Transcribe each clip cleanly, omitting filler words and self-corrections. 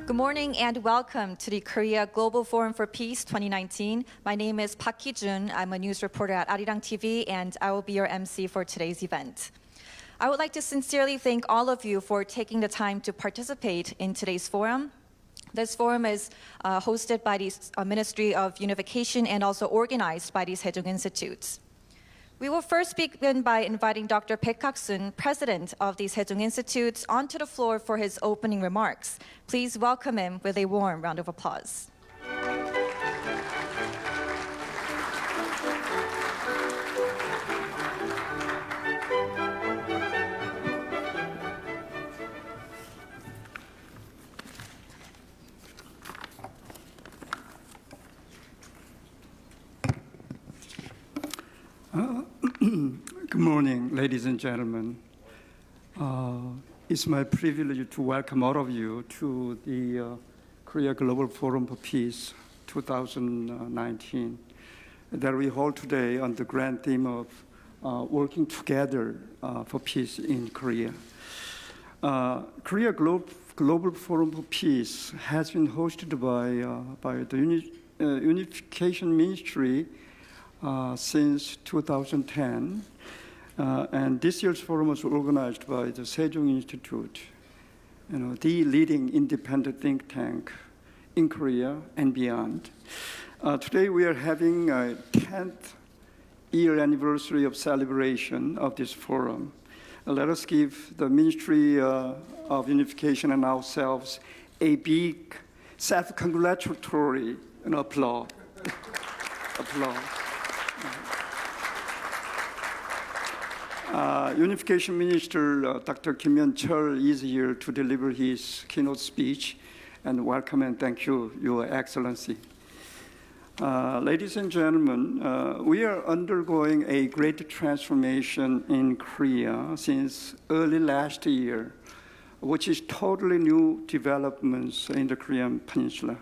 Good morning and welcome to the Korea Global Forum for Peace 2019. My name is Park Hee-jun. I'm a news reporter at Arirang TV and I will be your MC for today's event. I would like to sincerely thank all of you for taking the time to participate in today's forum. This forum is hosted by the Ministry of Unification and also organized by the Sejong Institute. We will first begin by inviting Dr. Baek Hak-sun, president of the Sejong Institute, onto the floor for his opening remarks. Please welcome him with a warm round of applause. Good morning, ladies and gentlemen. It's my privilege to welcome all of you to the Korea Global Forum for Peace 2019 that we hold today on the grand theme of working together for peace in Korea. Korea Global Forum for Peace has been hosted by the Unification Ministry since 2010, and this year's forum was organized by the Sejong Institute, the leading independent think tank in Korea and beyond. Today we are having a 10th year anniversary of celebration of this forum. Let us give the Ministry of Unification and ourselves a big self-congratulatory applause. Unification Minister Dr. Chul is here to deliver his keynote speech, and welcome and thank you, Your Excellency. Ladies and gentlemen, we are undergoing a great transformation in Korea since early last year, which is totally new developments in the Korean Peninsula.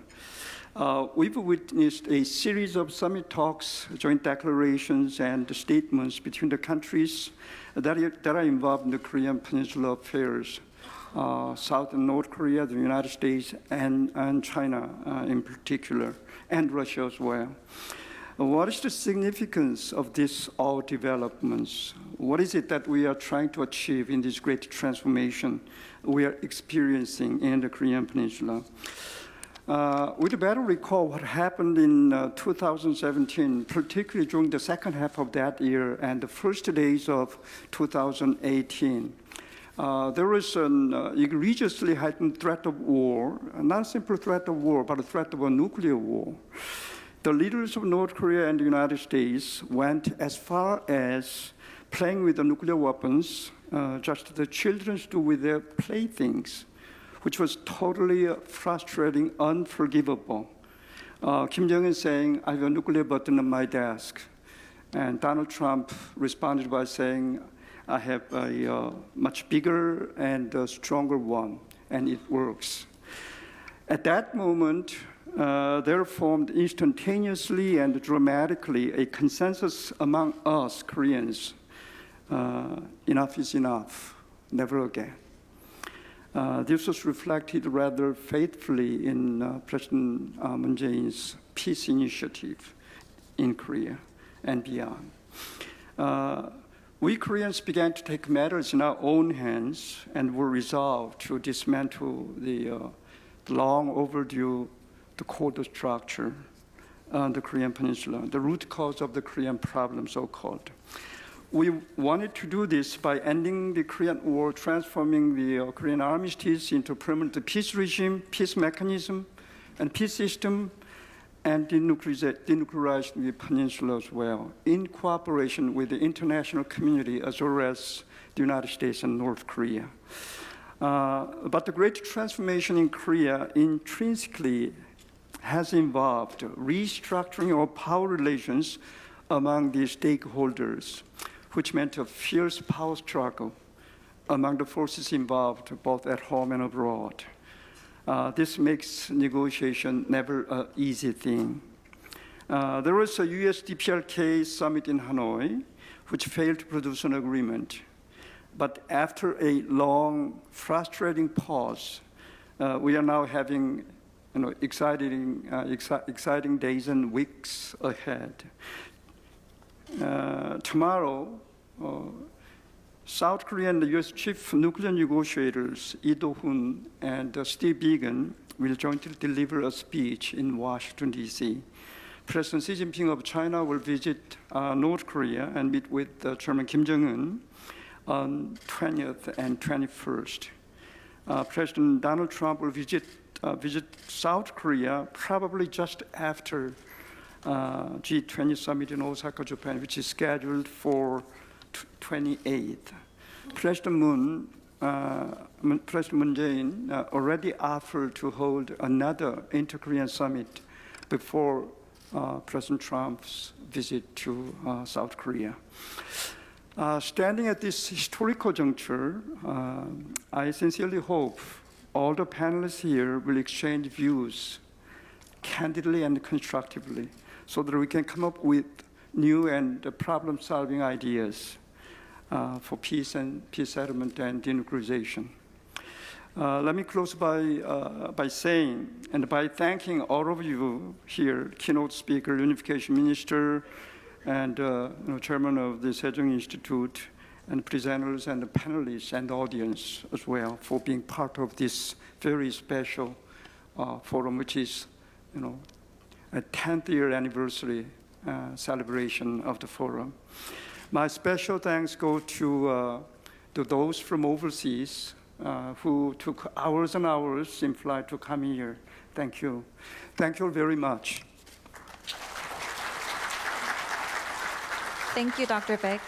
We've witnessed a series of summit talks, joint declarations, and statements between the countries that are involved in the Korean Peninsula affairs, South and North Korea, the United States, and China in particular, and Russia as well. What is the significance of these all developments? What is it that we are trying to achieve in this great transformation we are experiencing in the Korean Peninsula? We'd better recall what happened in 2017, particularly during the second half of that year and the first days of 2018. There was an egregiously heightened threat of war, not a simple threat of war, but a threat of a nuclear war. The leaders of North Korea and the United States went as far as playing with the nuclear weapons, just as the children do with their playthings, which was totally frustrating, unforgivable. Kim Jong-un saying, I have a nuclear button on my desk. And Donald Trump responded by saying, I have a much bigger and stronger one, and it works. At that moment, there formed instantaneously and dramatically a consensus among us Koreans. Enough is enough, never again. This was reflected rather faithfully in President Moon Jae-in's peace initiative in Korea and beyond. We Koreans began to take matters in our own hands and were resolved to dismantle the long overdue quota structure on the Korean Peninsula, the root cause of the Korean problem, so-called. We wanted to do this by ending the Korean War, transforming the Korean armistice into a permanent peace regime, peace mechanism, and peace system, and denuclearize the peninsula as well, in cooperation with the international community as well as the United States and North Korea. But the great transformation in Korea intrinsically has involved restructuring of power relations among the stakeholders, which meant a fierce power struggle among the forces involved, both at home and abroad. This makes negotiation never an easy thing. There was a US-DPRK summit in Hanoi, which failed to produce an agreement. But after a long, frustrating pause, we are now having exciting days and weeks ahead. Tomorrow, South Korea and the U.S. chief nuclear negotiators Lee Do-hun and Steve Biegun will jointly deliver a speech in Washington, D.C. President Xi Jinping of China will visit North Korea and meet with Chairman Kim Jong-un on 20th and 21st. President Donald Trump will visit South Korea probably just after G20 summit in Osaka, Japan, which is scheduled for 28th. President Moon Jae-in already offered to hold another inter-Korean summit before President Trump's visit to South Korea. Standing at this historical juncture, I sincerely hope all the panelists here will exchange views candidly and constructively so that we can come up with new and problem-solving ideas for peace settlement and denuclearization. Let me close by saying and by thanking all of you here, keynote speaker, Unification Minister, and Chairman of the Sejong Institute, and presenters and the panelists and the audience as well for being part of this very special forum, which is, a 10th year anniversary celebration of the forum. My special thanks go to those from overseas who took hours and hours in flight to come here. Thank you. Thank you very much. Thank you, Dr. Baek.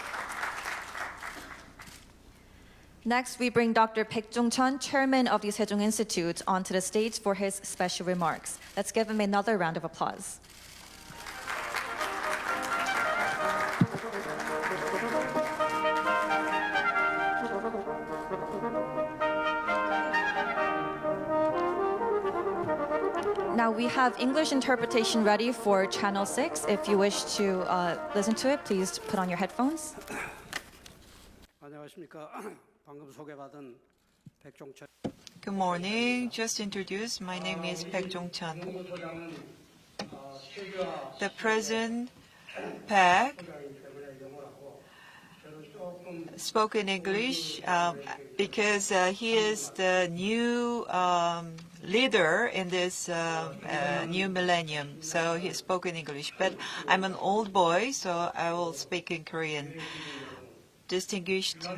Next, we bring Dr. Baek Jung-chun, chairman of the Sejong Institute, onto the stage for his special remarks. Let's give him another round of applause. Now we have English interpretation ready for Channel 6. If you wish to listen to it, please put on your headphones. 안녕하십니까. 방금 소개받은 백종천. Good morning. Just introduced. My name is Baek Jung-chun. The President Baek spoke in English because he is the new leader in this new millennium. So he spoke in English. But I'm an old boy, so I will speak in Korean. Distinguished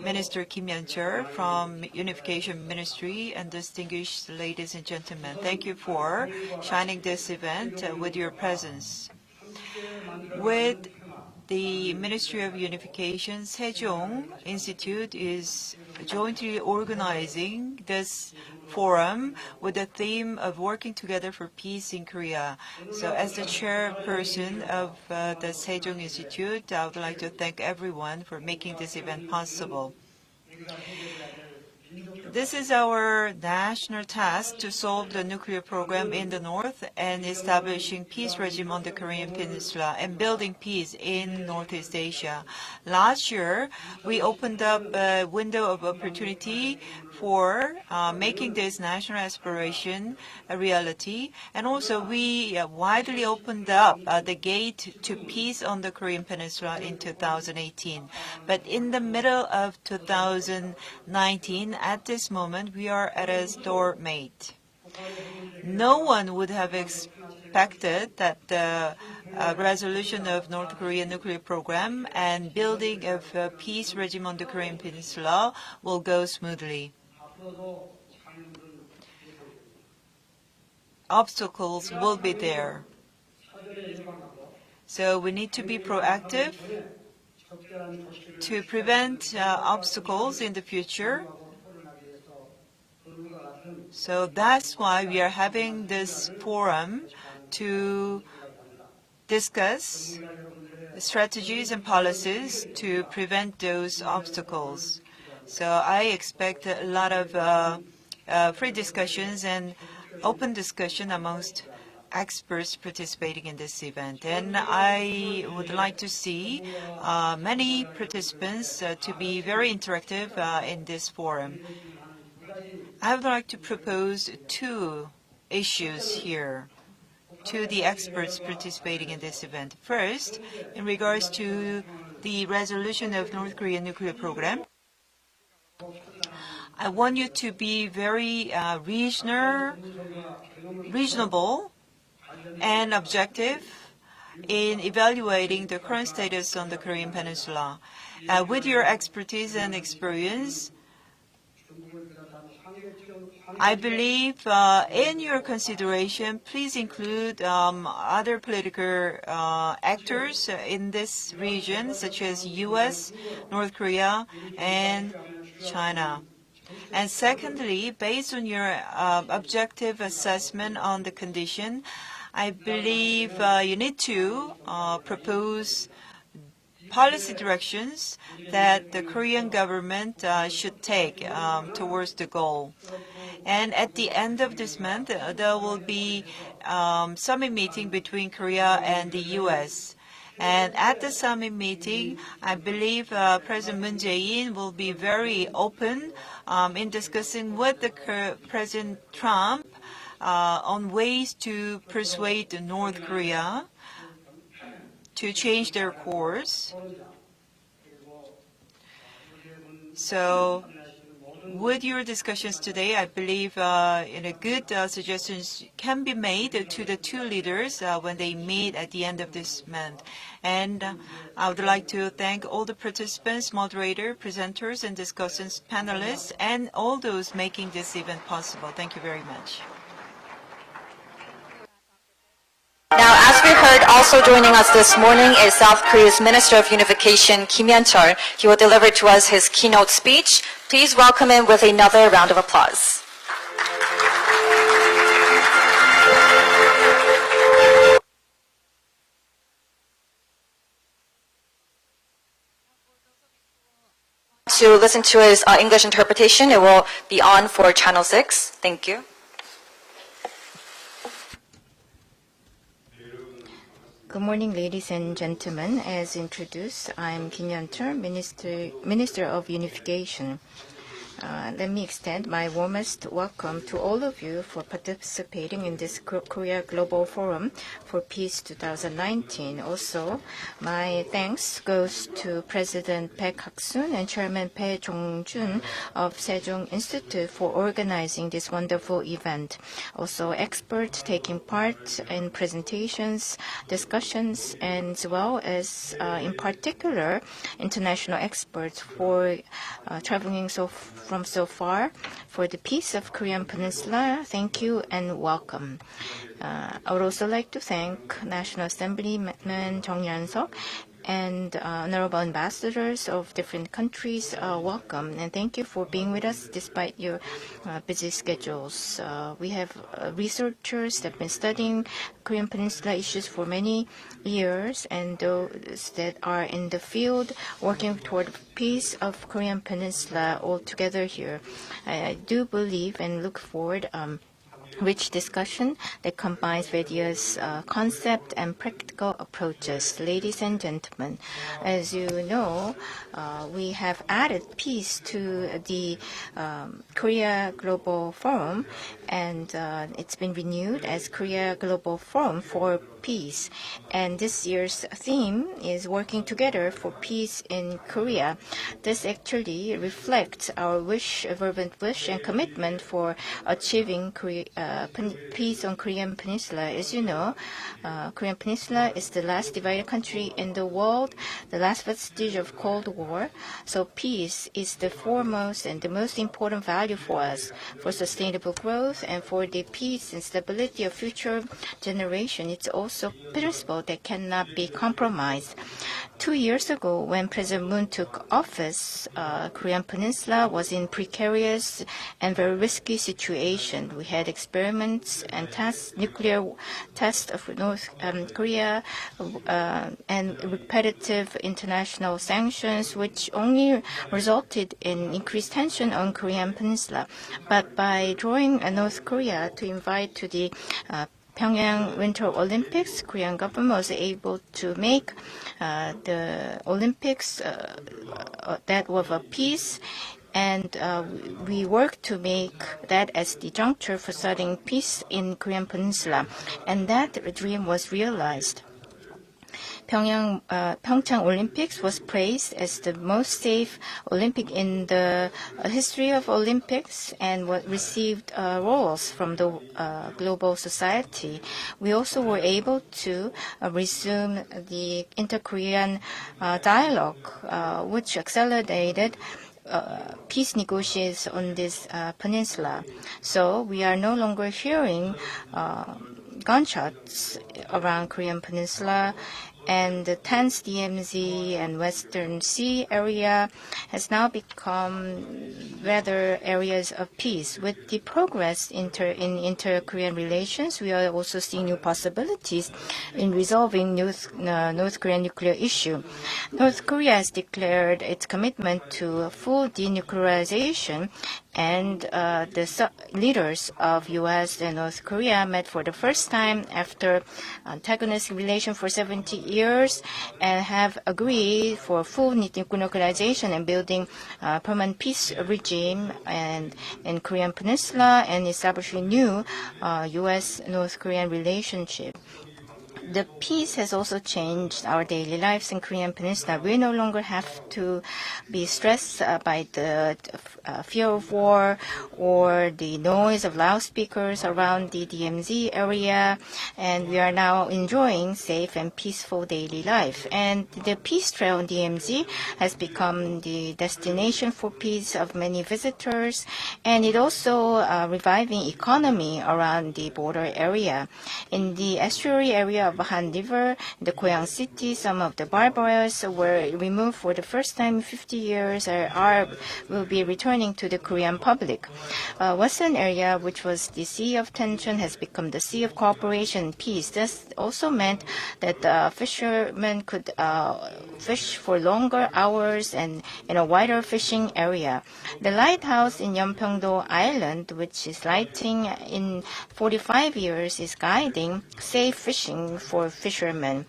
Minister Kim Yeon from Unification Ministry, and distinguished ladies and gentlemen, thank you for shining this event with your presence. With the Ministry of Unification, Sejong Institute is jointly organizing this forum with the theme of working together for peace in Korea. So as the chairperson of the Sejong Institute, I would like to thank everyone for making this event possible. This is our national task to solve the nuclear program in the north and establishing peace regime on the Korean Peninsula and building peace in Northeast Asia. Last year, we opened up a window of opportunity for making this national aspiration a reality. And also, we widely opened up the gate to peace on the Korean Peninsula in 2018. But in the middle of 2019, at this moment, we are at a stalemate. No one would have expected that the resolution of North Korean nuclear program and building of a peace regime on the Korean Peninsula will go smoothly. Obstacles will be there. So we need to be proactive to prevent obstacles in the future. So that's why we are having this forum to discuss strategies and policies to prevent those obstacles. So I expect a lot of free discussions and open discussion amongst experts participating in this event. And I would like to see many participants to be very interactive in this forum. I would like to propose two issues here to the experts participating in this event. First, in regards to the resolution of North Korean nuclear program, I want you to be very reasonable and objective in evaluating the current status on the Korean Peninsula. With your expertise and experience, I believe in your consideration, please include other political actors in this region, such as U.S., North Korea, and China. And secondly, based on your objective assessment on the condition, I believe you need to propose policy directions that the Korean government should take towards the goal. And at the end of this month, there will be summit meeting between Korea and the U.S. And at the summit meeting, I believe President Moon Jae-in will be very open in discussing with the President Trump on ways to persuade North Korea to change their course. So with your discussions today, I believe good suggestions can be made to the two leaders when they meet at the end of this month. And I would like to thank all the participants, moderators, presenters, and discussants, panelists, and all those making this event possible. Thank you very much. Now, as we heard, also joining us this morning is South Korea's Minister of Unification, Kim Yeon. He will deliver to us his keynote speech. Please welcome him with another round of applause. To listen to his English interpretation, it will be on for Channel 6. Thank you. Good morning, ladies and gentlemen. As introduced, I'm Kim Yeon, Minister of Unification. Let me extend my warmest welcome to all of you for participating in this Korea Global Forum for Peace 2019. Also, my thanks goes to President Baek Hak-sun and Chairman Bae Jong-jun of Sejong Institute for organizing this wonderful event. Also, experts taking part in presentations, discussions, and as well as, in particular, international experts for traveling from so far for the peace of Korean Peninsula. Thank you and welcome. I would also like to thank National Assemblyman Jung Yan-seok and honorable ambassadors of different countries. Welcome and thank you for being with us despite your busy schedules. We have researchers that have been studying Korean Peninsula issues for many years, and those that are in the field working toward peace of Korean Peninsula all together here. I do believe and look forward rich discussion that combines various concept and practical approaches. Ladies and gentlemen, as you know, we have added peace to the Korea Global Forum, and it's been renewed as Korea Global Forum for Peace. And this year's theme is working together for peace in Korea. This actually reflects our fervent wish and commitment for achieving peace on Korean Peninsula. As you know, Korean Peninsula is the last divided country in the world, the last vestige of Cold War. So peace is the foremost and the most important value for us, for sustainable growth and for the peace and stability of future generation. It's also principle that cannot be compromised. 2 years ago, when President Moon took office, Korean Peninsula was in precarious and very risky situation. We had experiments and nuclear tests of North Korea, and repetitive international sanctions, which only resulted in increased tension on Korean Peninsula. But by drawing North Korea to invite to the Pyongyang Winter Olympics, Korean government was able to make the Olympics that was a peace and we work to make that as the juncture for starting peace in Korean Peninsula, and that dream was realized. Pyeongchang Olympics was praised as the most safe Olympic in the history of Olympics and received roles from the global society. We also were able to resume the inter-Korean dialogue, which accelerated peace negotiations on this peninsula. So we are no longer hearing gunshots around Korean Peninsula, and the tense DMZ and Western Sea area has now become rather areas of peace. With the progress in inter-Korean relations, we are also seeing new possibilities in resolving North Korean nuclear issue. North Korea has declared its commitment to full denuclearization, and the leaders of U.S. and North Korea met for the first time after antagonistic relations for 70 years and have agreed for full denuclearization and building a permanent peace regime in Korean Peninsula and establishing new U.S.-North Korean relationship. The peace has also changed our daily lives in Korean Peninsula. We no longer have to be stressed by the fear of war or the noise of loudspeakers around the DMZ area, and we are now enjoying safe and peaceful daily life. And the peace trail in DMZ has become the destination for peace of many visitors, and it also reviving economy around the border area. In the estuary area of Han River, the Goyang City, some of the barbarians were removed for the first time in 50 years will be returning to the Korean public. Western area, which was the sea of tension, has become the sea of cooperation and peace. This also meant that fishermen could fish for longer hours and in a wider fishing area. The lighthouse in Yeonpyeongdo Island, which is lighting in 45 years, is guiding safe fishing for fishermen.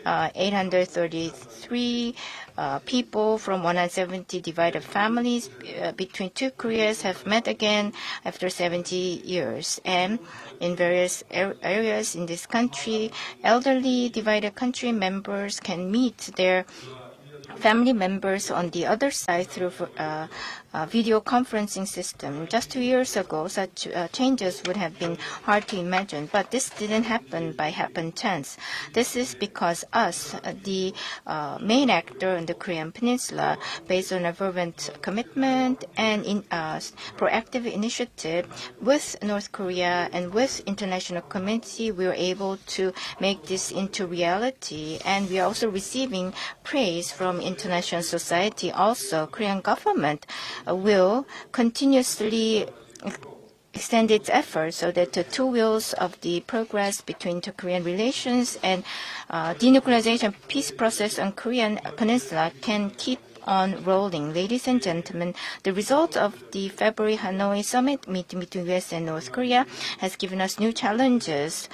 833 people from 170 divided families between two Koreas have met again after 70 years. And in various areas in this country, elderly divided country members can meet their family members on the other side through video conferencing system. Just 2 years ago, such changes would have been hard to imagine, but this didn't happen by happen chance. This is because us, the main actor in the Korean Peninsula, based on a fervent commitment and proactive initiative with North Korea and with international community, we were able to make this into reality, and we are also receiving praise from international society. Also, Korean government will continuously extend its efforts so that the two wheels of the progress between the Korean relations and denuclearization peace process on Korean Peninsula can keep on rolling. Ladies and gentlemen, the result of the February Hanoi summit meeting between U.S. and North Korea has given us new challenges.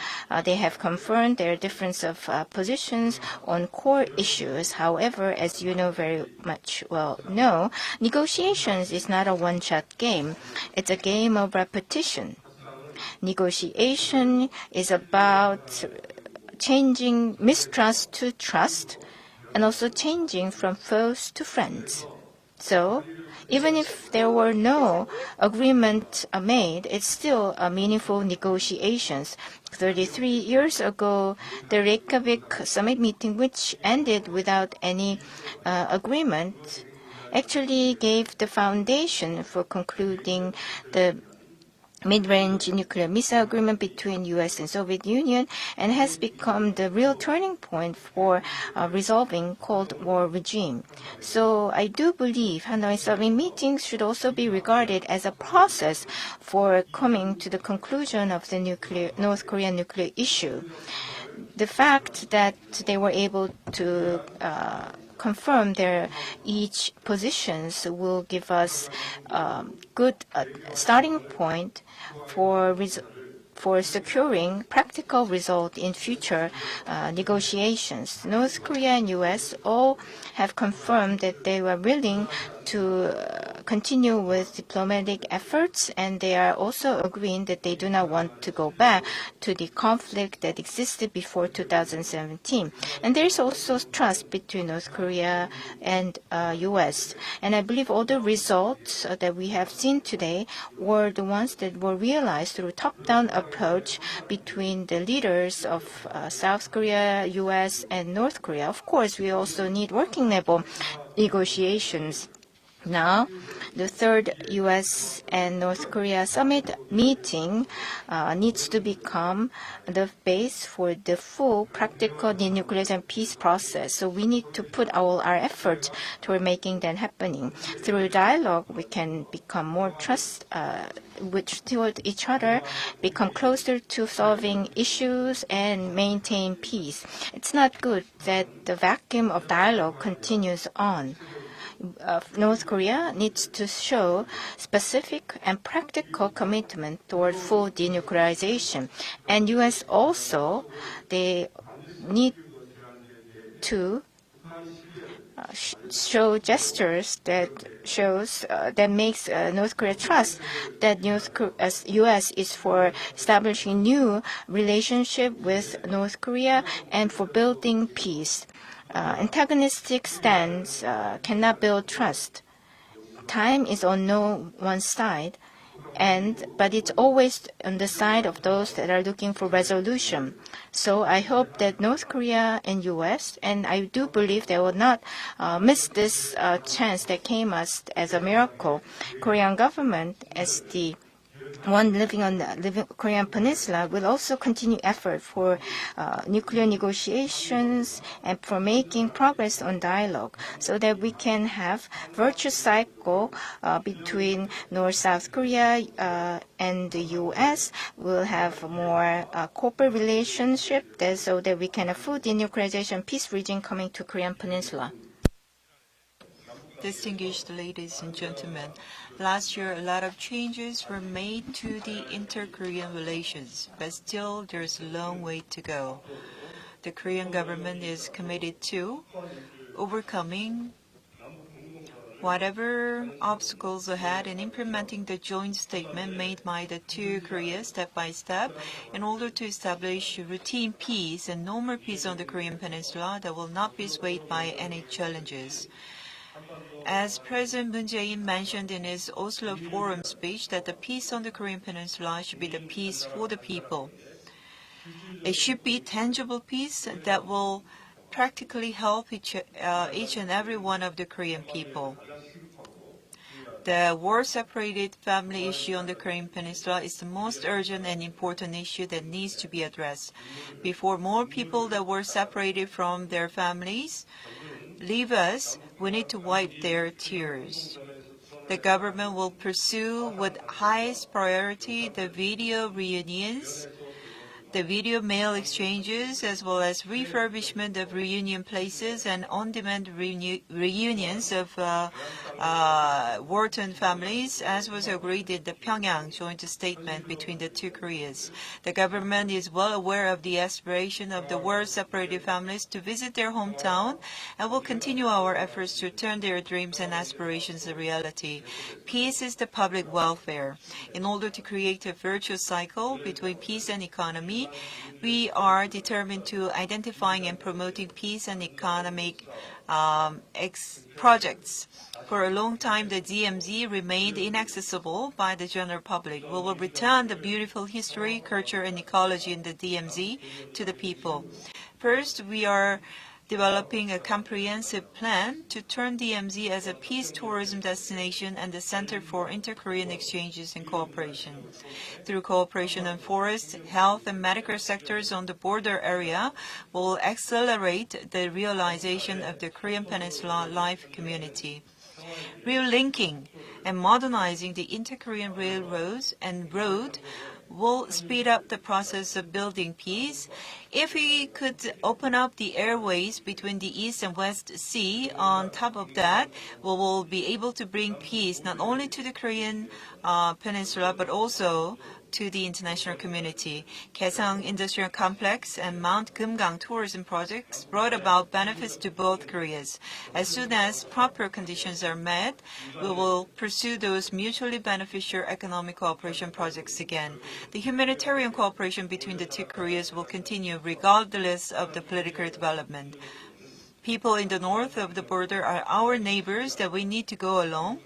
They have confirmed their difference of positions on core issues. However, as you know very much know, negotiations is not a one-shot game. It's a game of repetition. Negotiation is about changing mistrust to trust, and also changing from foes to friends. So, even if there were no agreement made, it's still a meaningful negotiations. 33 years ago, the Reykjavik summit meeting, which ended without any agreement, actually gave the foundation for concluding the mid-range nuclear missile agreement between U.S. and Soviet Union, and has become the real turning point for resolving Cold War regime. So I do believe Hanoi summit meetings should also be regarded as a process for coming to the conclusion of the North Korean nuclear issue. The fact that they were able to confirm their each positions will give us good starting point for securing practical result in future negotiations. North Korea and U.S. all have confirmed that they were willing to continue with diplomatic efforts, and they are also agreeing that they do not want to go back to the conflict that existed before 2017. And there is also trust between North Korea and U.S. And I believe all the results that we have seen today were the ones that were realized through top-down approach between the leaders of South Korea, U.S., and North Korea. Of course, we also need working level negotiations. Now, the third U.S. and North Korea summit meeting needs to become the base for the full practical denuclearization peace process. So we need to put all our effort toward making that happening. Through dialogue, we can become more trust toward each other, become closer to solving issues, and maintain peace. It's not good that the vacuum of dialogue continues on. North Korea needs to show specific and practical commitment toward full denuclearization. And U.S. also, they need to show gestures that makes North Korea trust that U.S. is for establishing new relationship with North Korea and for building peace. Antagonistic stance cannot build trust. Time is on no one side, but it's always on the side of those that are looking for resolution. So I hope that North Korea and U.S., and I do believe they will not miss this chance that came as a miracle. Korean government, as the one living on the Korean Peninsula, will also continue effort for nuclear negotiations and for making progress on dialogue so that we can have virtuous cycle between North-South Korea and the U.S. We'll have more corporate relationship so that we can have full denuclearization peace region coming to Korean Peninsula. Distinguished ladies and gentlemen, last year a lot of changes were made to the inter-Korean relations, but still there's a long way to go. The Korean government is committed to overcoming whatever obstacles ahead and implementing the joint statement made by the two Koreas step by step in order to establish routine peace and normal peace on the Korean Peninsula that will not be swayed by any challenges. As President Moon Jae-in mentioned in his Oslo Forum speech that the peace on the Korean Peninsula should be the peace for the people. It should be tangible peace that will practically help each and every one of the Korean people. The war-separated family issue on the Korean Peninsula is the most urgent and important issue that needs to be addressed. Before more people that were separated from their families leave us, we need to wipe their tears. The government will pursue with highest priority the video reunions, the video mail exchanges, as well as refurbishment of reunion places and on-demand reunions of war-torn families, as was agreed in the Pyongyang joint statement between the two Koreas. The government is well aware of the aspiration of the war-separated families to visit their hometown and will continue our efforts to turn their dreams and aspirations a reality. Peace is the public welfare. In order to create a virtuous cycle between peace and economy, we are determined to identifying and promoting peace and economic projects. For a long time, the DMZ remained inaccessible by the general public. We will return the beautiful history, culture, and ecology in the DMZ to the people. First, we are developing a comprehensive plan to turn DMZ as a peace tourism destination and the center for inter-Korean exchanges and cooperation. Through cooperation on forest, health, and medical sectors on the border area, will accelerate the realization of the Korean Peninsula life community. Relinking and modernizing the inter-Korean railroads and road will speed up the process of building peace. If we could open up the airways between the East and West Sea, on top of that, we will be able to bring peace not only to the Korean peninsula, but also to the international community. Kaesong Industrial Complex and Mount Kumgang tourism projects brought about benefits to both Koreas. As soon as proper conditions are met, we will pursue those mutually beneficial economic cooperation projects again. The humanitarian cooperation between the two Koreas will continue regardless of the political development. People in the north of the border are our neighbors that we need to go along.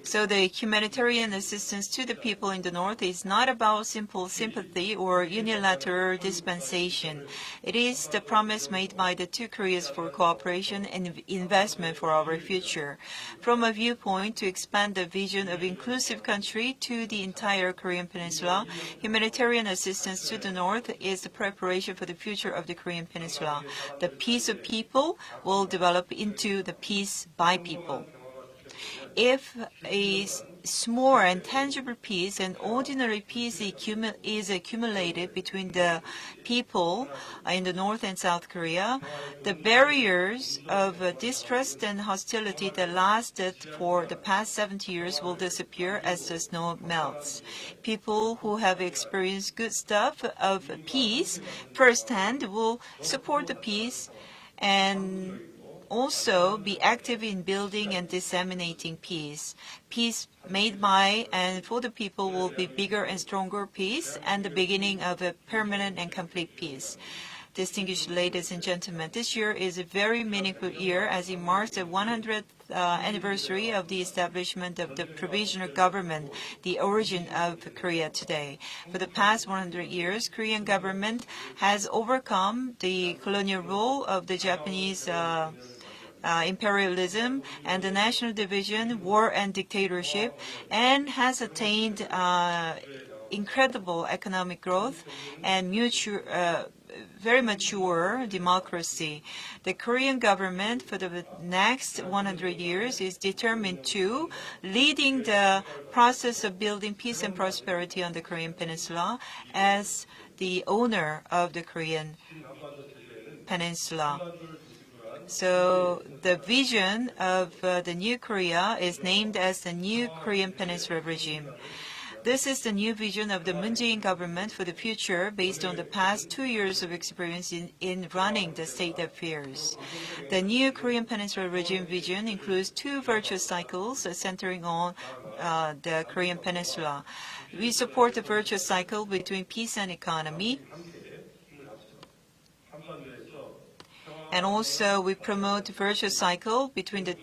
So the humanitarian assistance to the people in the north is not about simple sympathy or unilateral dispensation. It is the promise made by the two Koreas for cooperation and investment for our future. From a viewpoint to expand the vision of inclusive country to the entire Korean peninsula, humanitarian assistance to the north is the preparation for the future of the Korean peninsula. The peace of people will develop into the peace by people. If a small and tangible peace and ordinary peace is accumulated between the people in the North and South Korea, the barriers of distrust and hostility that lasted for the past 70 years will disappear as the snow melts. People who have experienced good stuff of peace firsthand will support the peace and also be active in building and disseminating peace. Peace made by and for the people will be bigger and stronger peace and the beginning of a permanent and complete peace. Distinguished ladies and gentlemen, this year is a very meaningful year as it marks the 100th anniversary of the establishment of the provisional government, the origin of Korea today. For the past 100 years, Korean government has overcome the colonial rule of the Japanese imperialism and the national division, war and dictatorship, and has attained incredible economic growth and very mature democracy. The Korean government for the next 100 years is determined to leading the process of building peace and prosperity on the Korean peninsula as the owner of the Korean peninsula. So the vision of the new Korea is named as the New Korean Peninsula Regime. This is the new vision of the Moon Jae-in government for the future based on the past 2 years of experience in running the state affairs. The new Korean Peninsula Regime vision includes 2 virtuous cycles centering on the Korean Peninsula. We support the virtuous cycle between peace and economy. And also, we promote the virtuous cycle between the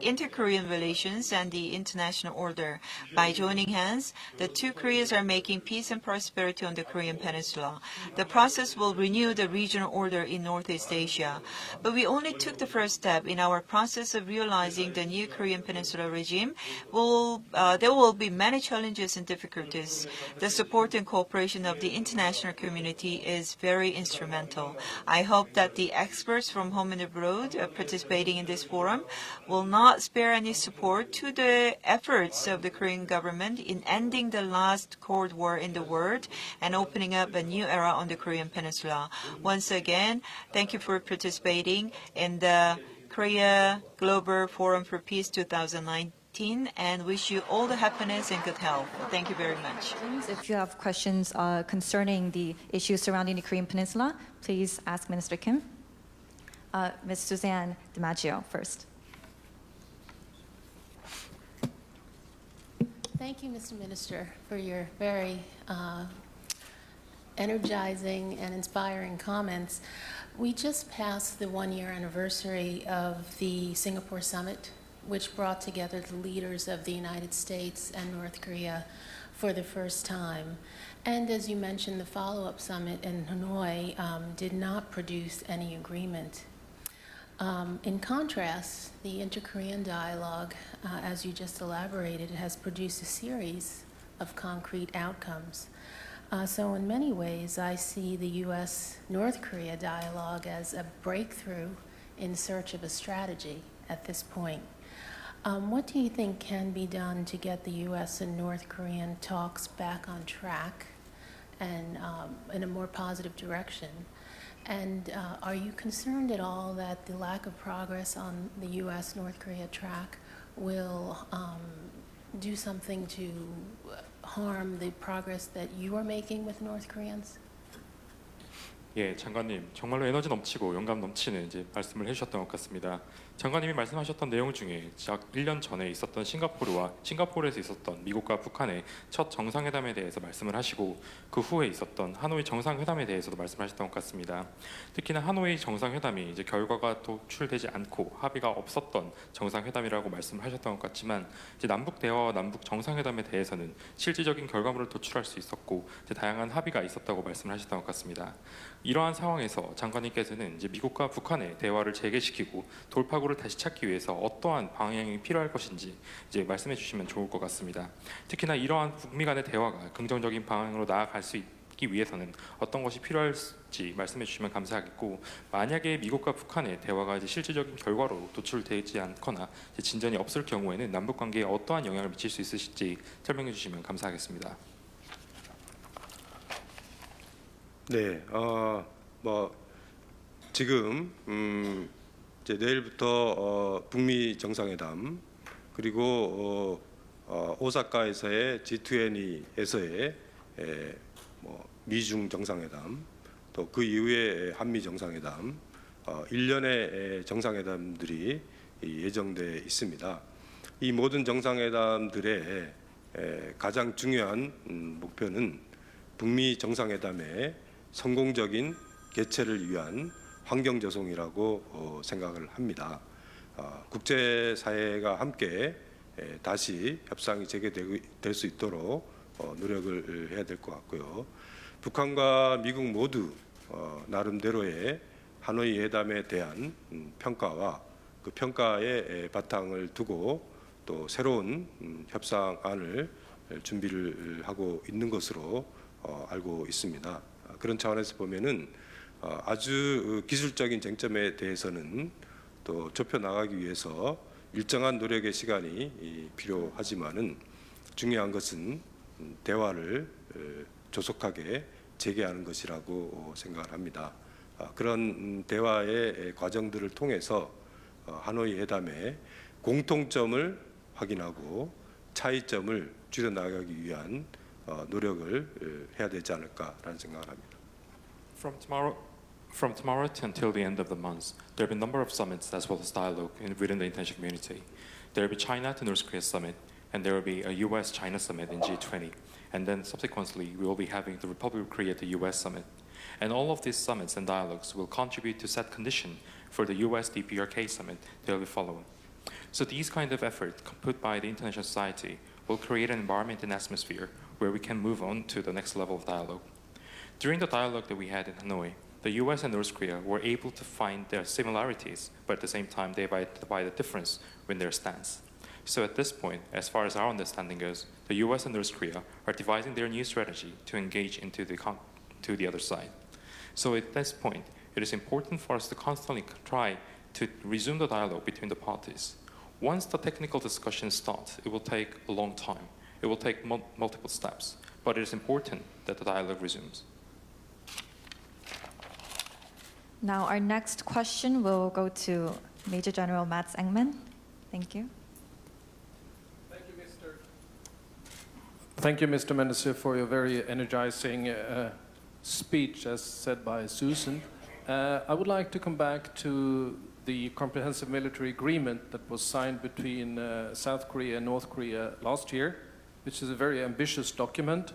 inter-Korean relations and the international order. By joining hands, the two Koreas are making peace and prosperity on the Korean peninsula. The process will renew the regional order in Northeast Asia. But we only took the first step in our process of realizing the new Korean peninsula regime. There will be many challenges and difficulties. The support and cooperation of the international community is very instrumental. I hope that the experts from home and abroad participating in this forum will not spare any support to the efforts of the Korean government in ending the last Cold War in the world and opening up a new era on the Korean peninsula. Once again, thank you for participating in the Korea Global Forum for Peace 2019. And wish you all the happiness and good health. Thank you very much. If you have questions concerning the issues surrounding the Korean Peninsula, please ask Minister Kim. Ms. Suzanne DiMaggio first. Thank you, Mr. Minister, for your very energizing and inspiring comments. We just passed the 1-year anniversary of the Singapore Summit, which brought together the leaders of the United States and North Korea for the first time. And as you mentioned, the follow-up summit in Hanoi did not produce any agreement. In contrast, the inter-Korean dialogue, as you just elaborated, has produced a series of concrete outcomes. So in many ways, I see the U.S.-North Korea dialogue as a breakthrough in search of a strategy at this point. What do you think can be done to get the U.S. and North Korean talks back on track and in a more positive direction. And are you concerned at all that the lack of progress on the U.S.-North Korea track will do something to harm the progress that you are making with North Koreans? 예, 장관님 정말로 에너지 넘치고 영감 넘치는 이제 말씀을 해주셨던 것 같습니다. 장관님이 말씀하셨던 내용 중에 약 1년 전에 있었던 싱가포르에서 있었던 미국과 북한의 첫 정상회담에 대해서 말씀을 하시고 그 후에 있었던 하노이 정상회담에 대해서도 말씀하셨던 것 같습니다. 특히나 하노이 정상회담이 이제 결과가 도출되지 않고 합의가 없었던 정상회담이라고 말씀을 하셨던 것 같지만 이제 남북 대화와 남북 정상회담에 대해서는 실질적인 결과물을 도출할 수 있었고 이제 다양한 합의가 있었다고 말씀을 하셨던 것 같습니다. 이러한 상황에서 장관님께서는 이제 미국과 북한의 대화를 재개시키고 돌파구를 다시 찾기 위해서 어떠한 방향이 필요할 것인지 이제 말씀해 주시면 좋을 것 같습니다. 특히나 이러한 북미 간의 대화가 긍정적인 방향으로 나아갈 수 있기 위해서는 어떤 것이 필요할지 말씀해 주시면 감사하겠고, 만약에 미국과 북한의 대화가 이제 실질적인 결과로 도출되지 않거나 이제 진전이 없을 경우에는 남북 관계에 어떠한 영향을 미칠 수 있으실지 설명해 주시면 감사하겠습니다. 네, 지금 이제 내일부터 북미 정상회담 그리고 오사카에서의 G20에서의 미중 정상회담 또 그 이후에 한미 정상회담 1년의 정상회담들이 예정돼 있습니다. 이 모든 정상회담들의 가장 중요한 목표는 북미 정상회담의 성공적인 개최를 위한 환경 조성이라고 생각을 합니다. 국제사회가 함께 다시 협상이 재개될 수 있도록 노력을 해야 될 것 같고요. 북한과 미국 모두 나름대로의 하노이 회담에 대한 평가와 그 평가에 바탕을 두고 또 새로운 협상안을 준비를 하고 있는 것으로 알고 있습니다. 그런 차원에서 보면은 아주 기술적인 쟁점에 대해서는 또 좁혀 나가기 위해서 일정한 노력의 시간이 필요하지만은 중요한 것은 대화를 조속하게 재개하는 것이라고 생각을 합니다. 그런 대화의 과정들을 통해서 하노이 회담의 공통점을 확인하고 차이점을 줄여 나가기 위한 노력을 해야 되지 않을까라는 생각을 합니다. From tomorrow until the end of the month, there will be a number of summits as well as dialogue within the international community. There will be China to North Korea summit, and there will be a US-China summit in G20. And then subsequently, we will be having the Republic of Korea to US summit. And all of these summits and dialogues will contribute to set condition for the US DPRK summit that will be following. So these kind of efforts put by the international society will create an environment and atmosphere where we can move on to the next level of dialogue. During the dialogue that we had in Hanoi, the US and North Korea were able to find their similarities, but at the same time they identified a difference in their stance. So at this point, as far as our understanding goes, the US and North Korea are devising their new strategy to engage into to the other side. So at this point, it is important for us to constantly try to resume the dialogue between the parties. Once the technical discussion starts, it will take a long time. It will take multiple steps, but it is important that the dialogue resumes. Now our next question will go to Major General Mats Engman. Thank you. Thank you, Mr. Minister, for your very energizing speech, as said by Susan. I would like to come back to the comprehensive military agreement that was signed between South Korea and North Korea last year, which is a very ambitious document.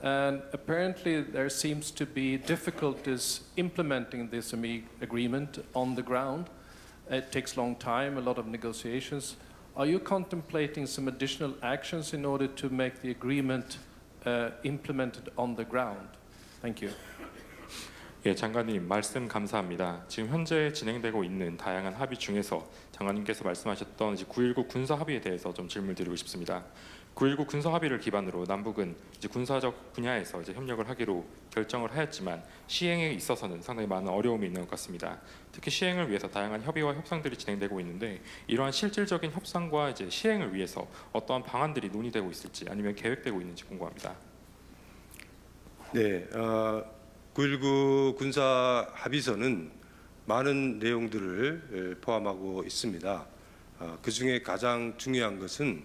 And apparently there seems to be difficulties implementing this agreement on the ground. It takes a long time, a lot of negotiations. Are you contemplating some additional actions in order to make the agreement implemented on the ground? Thank you. 예, 장관님 말씀 감사합니다. 지금 현재 진행되고 있는 다양한 합의 중에서 장관님께서 말씀하셨던 이제 9.19 군사 합의에 대해서 좀 질문드리고 싶습니다. 9.19 군사 합의를 기반으로 남북은 이제 군사적 분야에서 이제 협력을 하기로 결정을 하였지만 시행에 있어서는 상당히 많은 어려움이 있는 것 같습니다. 특히 시행을 위해서 다양한 협의와 협상들이 진행되고 있는데 이러한 실질적인 협상과 이제 시행을 위해서 어떠한 방안들이 논의되고 있을지 아니면 계획되고 있는지 궁금합니다. 네, 9.19 군사 합의서는 많은 내용들을 포함하고 있습니다. 그 중에 가장 중요한 것은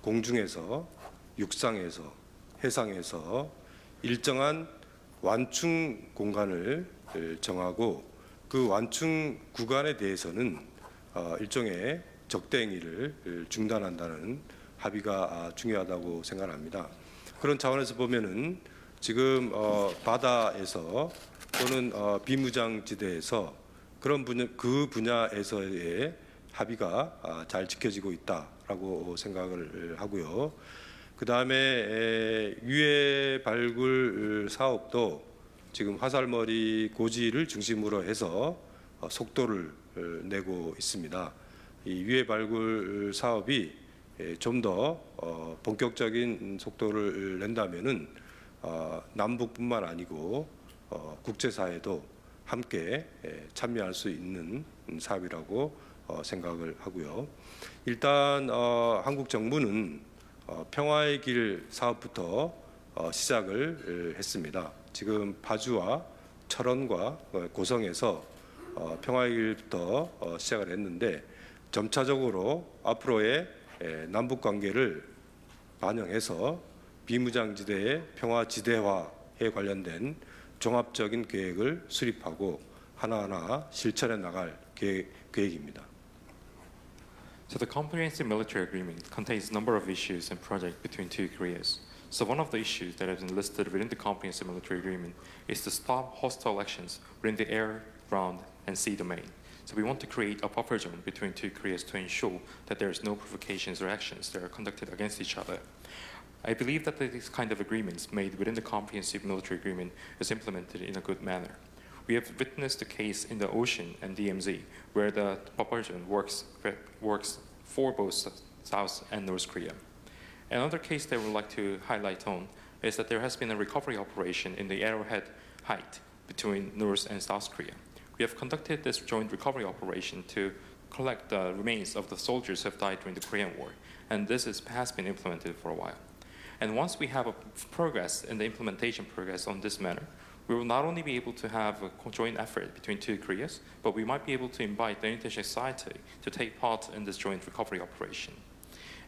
공중에서, 육상에서, 해상에서 일정한 완충 공간을 정하고 그 완충 구간에 대해서는 일종의 적대행위를 중단한다는 합의가 중요하다고 생각합니다. 그런 차원에서 보면은 지금 바다에서 또는 비무장지대에서 그런 그 분야에서의 합의가 잘 지켜지고 있다라고 생각을 하고요. 그 다음에 유해 발굴 사업도 지금 화살머리 고지를 중심으로 해서 속도를 내고 있습니다. 이 유해 발굴 사업이 좀 더 본격적인 속도를 낸다면은 남북뿐만 아니고 국제사회도 함께 참여할 수 있는 사업이라고 생각을 하고요. 일단 한국 정부는 평화의 길 사업부터 시작을 했습니다. 지금 파주와 철원과 고성에서 평화의 길부터 시작을 했는데 점차적으로 앞으로의 남북 관계를 반영해서 비무장지대의 평화지대화에 관련된 종합적인 계획을 수립하고 하나하나 실천해 나갈 계획입니다. So the comprehensive military agreement contains a number of issues and projects between two Koreas. So one of the issues that have been listed within the comprehensive military agreement is to stop hostile actions within the air, ground, and sea domain. So we want to create a buffer zone between two Koreas to ensure that there is no provocations or actions that are conducted against each other. I believe that these kind of agreements made within the comprehensive military agreement is implemented in a good manner. We have witnessed a case in the ocean and DMZ where the buffer zone works for both South and North Korea. Another case that I would like to highlight on is that there has been a recovery operation in the Arrowhead Height between North and South Korea. We have conducted this joint recovery operation to collect the remains of the soldiers who have died during the Korean War, and this has been implemented for a while. And once we have a progress in the implementation progress on this matter, we will not only be able to have a joint effort between two Koreas, but we might be able to invite the international society to take part in this joint recovery operation.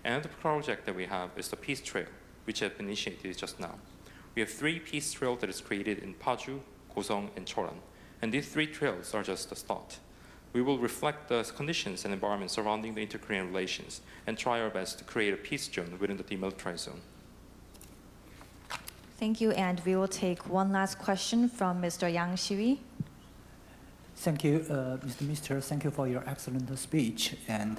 Another project that we have is the Peace Trail, which has been initiated just now. We have 3 peace trails that is created in Paju, Gosong, and Choran, and these 3 trails are just the start. We will reflect the conditions and environment surrounding the inter-Korean relations and try our best to create a peace zone within the demilitarized zone. Thank you, and we will take one last question from Mr. Yang Shiwi. Thank you, Mr. Minister. Thank you for your excellent speech. And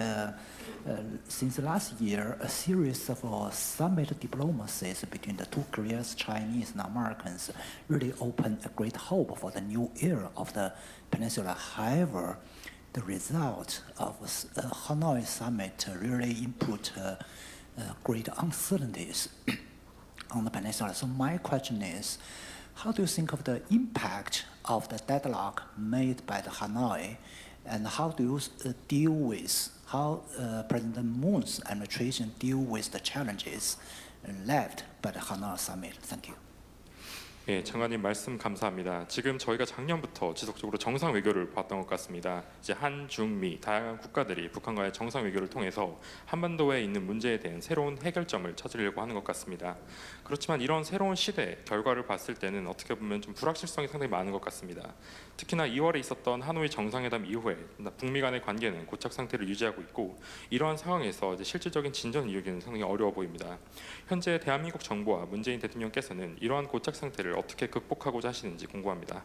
since last year, a series of summit diplomacies between the two Koreas, Chinese and Americans, really opened a great hope for the new era of the peninsula. However, the result of Hanoi summit really input great uncertainties on the peninsula. So my question is, how do you think of the impact of the deadlock made by the Hanoi, and how do you deal with how President Moon's administration deal with the challenges left by the Hanoi summit? Thank you. 예, 장관님 말씀 감사합니다. 지금 저희가 작년부터 지속적으로 정상 외교를 봤던 것 같습니다. 이제 한, 중, 미 다양한 국가들이 북한과의 정상 외교를 통해서 한반도에 있는 문제에 대한 새로운 해결점을 찾으려고 하는 것 같습니다. 그렇지만 이런 새로운 시대 결과를 봤을 때는 어떻게 보면 좀 불확실성이 상당히 많은 것 같습니다. 특히나 2월에 있었던 하노이 정상회담 이후에 북미 간의 관계는 고착 상태를 유지하고 있고, 이러한 상황에서 이제 실질적인 진전을 이루기는 상당히 어려워 보입니다. 현재 대한민국 정부와 문재인 대통령께서는 이러한 고착 상태를 어떻게 극복하고자 하시는지 궁금합니다.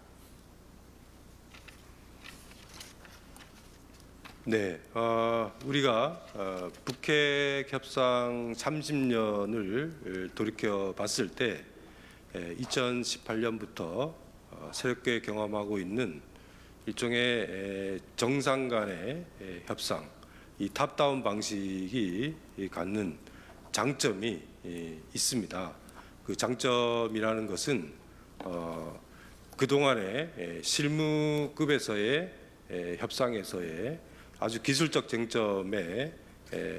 네, 우리가 북핵 협상 30년을 돌이켜 봤을 때 2018년부터 새롭게 경험하고 있는 일종의 정상 간의 협상, 이 탑다운 방식이 갖는 장점이 있습니다. 그 장점이라는 것은 그동안의 실무급에서의 협상에서의 아주 기술적 쟁점에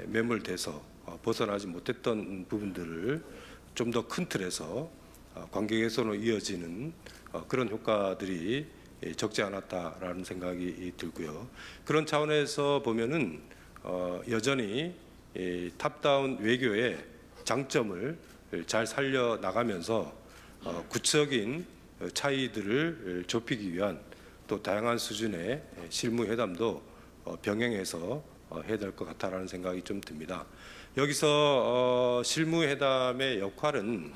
매몰돼서 벗어나지 못했던 부분들을 좀 더 큰 틀에서 관계 개선으로 이어지는 그런 효과들이 적지 않았다라는 생각이 들고요. 그런 차원에서 보면은 여전히 탑다운 외교의 장점을 잘 살려 나가면서 구체적인 차이들을 좁히기 위한 또 다양한 수준의 실무 회담도 병행해서 해야 될 것 같다라는 생각이 좀 듭니다. 여기서 실무 회담의 역할은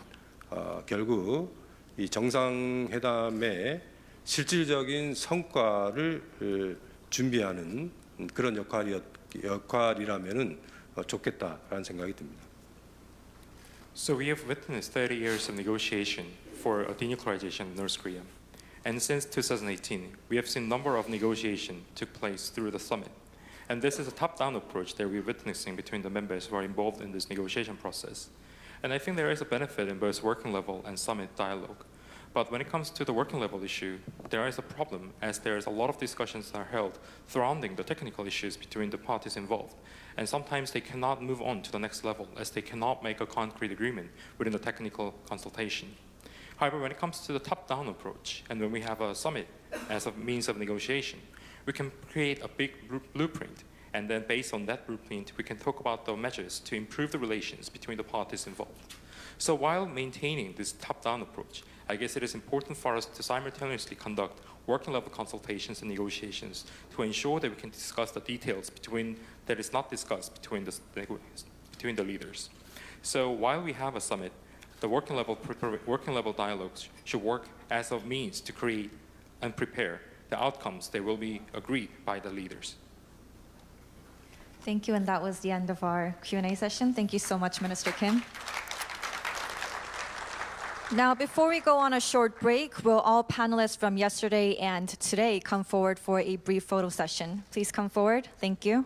결국 이 정상회담의 실질적인 성과를 준비하는 그런 역할이라면은 좋겠다라는 생각이 듭니다. So we have witnessed 30 years of negotiation for a denuclearization of North Korea. And since 2018, we have seen a number of negotiations took place through the summit. And this is a top-down approach that we're witnessing between the members who are involved in this negotiation process. And I think there is a benefit in both working level and summit dialogue. But when it comes to the working level issue, there is a problem as there is a lot of discussions that are held surrounding the technical issues between the parties involved. And sometimes they cannot move on to the next level as they cannot make a concrete agreement within the technical consultation. However, when it comes to the top-down approach, and when we have a summit as a means of negotiation, we can create a big blueprint. And then based on that blueprint, we can talk about the measures to improve the relations between the parties involved. So while maintaining this top-down approach, I guess it is important for us to simultaneously conduct working level consultations and negotiations to ensure that we can discuss the details that is not discussed between the leaders. So while we have a summit, the working level dialogues should work as a means to create and prepare the outcomes that will be agreed by the leaders. Thank you, and that was the end of our Q&A session. Thank you so much, Minister Kim. Now, before we go on a short break, will all panelists from yesterday and today come forward for a brief photo session? Please come forward. Thank you.